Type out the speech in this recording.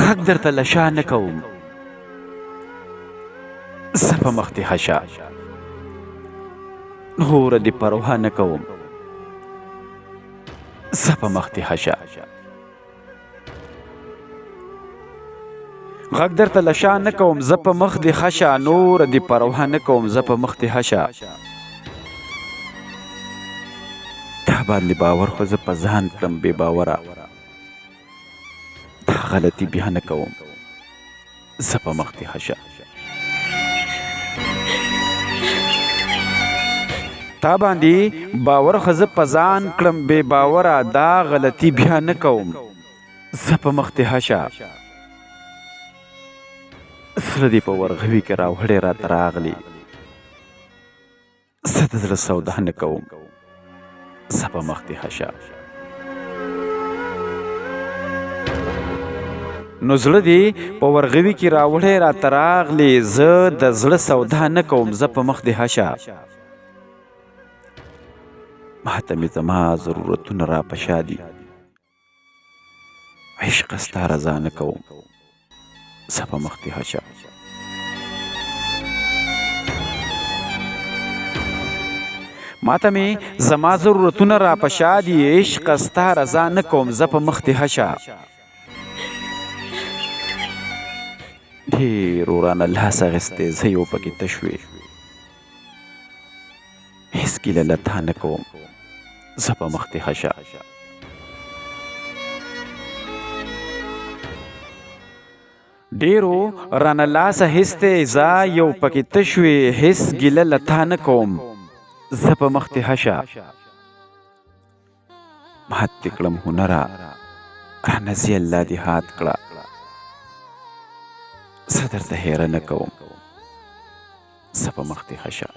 غږ درته له شا نه کوم زه په مخ دې هشه نوره دې پروا نه کوم زه په مخ دې هشه غږ درته له شا نه کوم زه په مخ دې هشه نوره دې پروا نه کوم زه په مخ دې هشه تا باندې باور خو زه په ځان کړم بې باوره دا غلطي بیا نه کوم زه په مخ دې هشه تا باندې باور خو زه په ځان کړم بې باوره دا غلطي بیا نه کوم زه په مخ دې هشه زړه دې په ورغوي کې راوړې راته راغلي زه د زړه سودا نه کوم زه په مخ دې هشه نو زړه دې په ورغوي کې راوړې راته راغلي زه د زړه سودا نه کوم زه په مخ دې هشه ماته مې زما ضرورتونه را په شا دي عشقه ستا رضا نه کوم زه په مخ دې هشه ماته مې زما ضرورتونه را په شا دي عشقه ستا رضا نه کوم زه په مخ دې هشه ډېر ورانه لاس اخیستی زه یو پکې تش وې هېڅ ګیله له تا نه کوم زه په مخ دې هشه ډېرو رانه لاس اخیستی زه یو پکې تش وې هېڅ ګیله له تا نه کوم زه په مخ دې هشه مات دې کړم هنره رانه زی الله دې هات کړه زه درته هیره نه کوم زه په مخ دې هشه